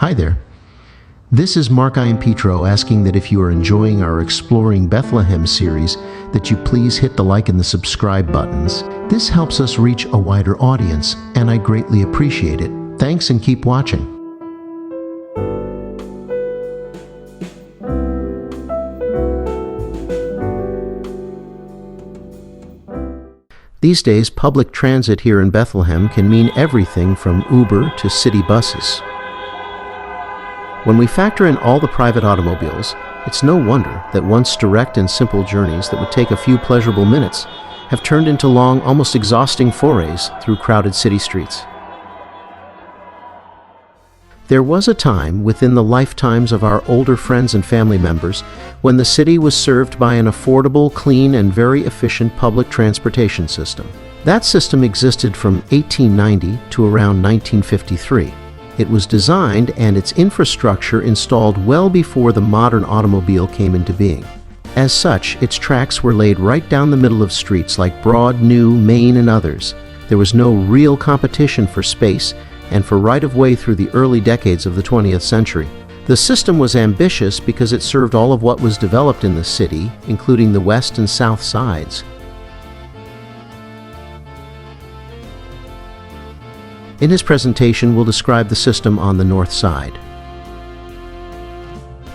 Hi there. This is Mark Petro asking that if you are enjoying our Exploring Bethlehem series, that you please hit the like and the subscribe buttons. This helps us reach a wider audience, and I greatly appreciate it. Thanks and keep watching. These days, public transit here in Bethlehem can mean everything from Uber to city buses. When we factor in all the private automobiles, it's no wonder that once direct and simple journeys that would take a few pleasurable minutes have turned into long, almost exhausting forays through crowded city streets. There was a time within the lifetimes of our older friends and family members when the city was served by an affordable, clean, and very efficient public transportation system. That system existed from 1890 to around 1953. It was designed and its infrastructure installed well before the modern automobile came into being. As such, its tracks were laid right down the middle of streets like Broad, New, Main, and others. There was no real competition for space and for right-of-way through the early decades of the 20th century. The system was ambitious because it served all of what was developed in the city, including the west and south sides. In his presentation, we'll describe the system on the north side.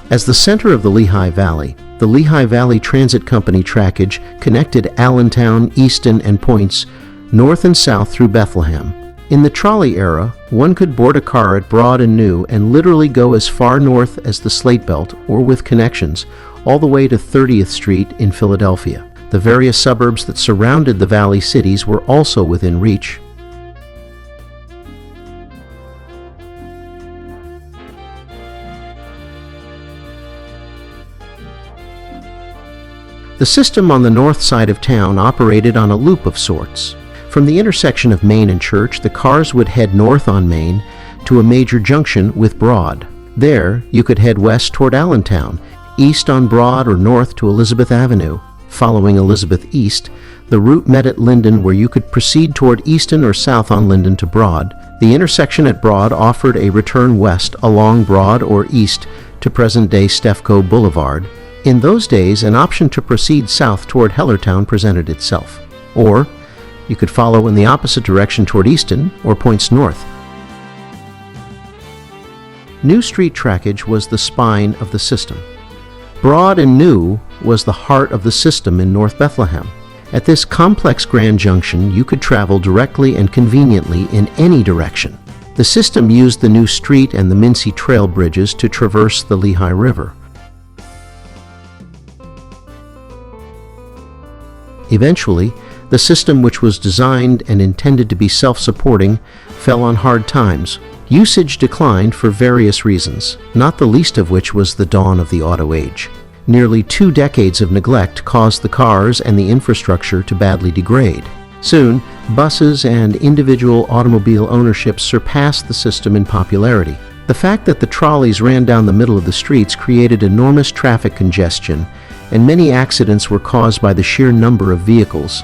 As the center of the Lehigh Valley, the Lehigh Valley Transit Company trackage connected Allentown, Easton, and points north and south through Bethlehem. In the trolley era, one could board a car at Broad and New and literally go as far north as the Slate Belt, or with connections, all the way to 30th Street in Philadelphia. The various suburbs that surrounded the valley cities were also within reach. The system on the north side of town operated on a loop of sorts. From the intersection of Main and Church, the cars would head north on Main to a major junction with Broad. There, you could head west toward Allentown, east on Broad, or north to Elizabeth Avenue. Following Elizabeth East, the route met at Linden, where you could proceed toward Easton or south on Linden to Broad. The intersection at Broad offered a return west along Broad or east to present-day Stefco Boulevard. In those days, an option to proceed south toward Hellertown presented itself. Or you could follow in the opposite direction toward Easton or points north. New Street trackage was the spine of the system. Broad and New was the heart of the system in North Bethlehem. At this complex grand junction, you could travel directly and conveniently in any direction. The system used the New Street and the Mincy Trail bridges to traverse the Lehigh River. Eventually, the system, which was designed and intended to be self-supporting, fell on hard times. Usage declined for various reasons, not the least of which was the dawn of the auto age. Nearly 2 decades of neglect caused the cars and the infrastructure to badly degrade. Soon, buses and individual automobile ownership surpassed the system in popularity. The fact that the trolleys ran down the middle of the streets created enormous traffic congestion, and many accidents were caused by the sheer number of vehicles.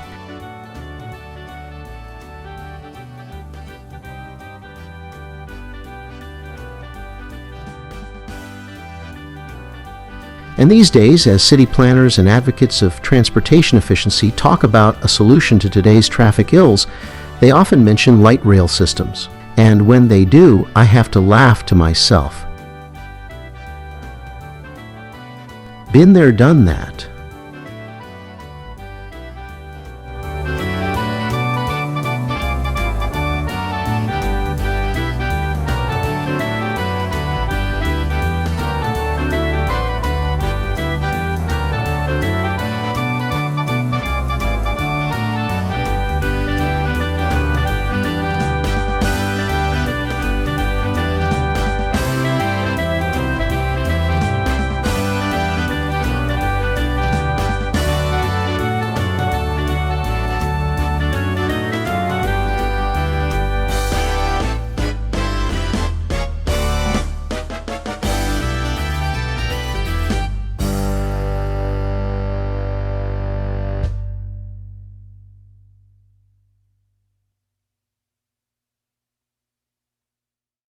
And these days, as city planners and advocates of transportation efficiency talk about a solution to today's traffic ills, they often mention light rail systems. And when they do, I have to laugh to myself. Been there, done that.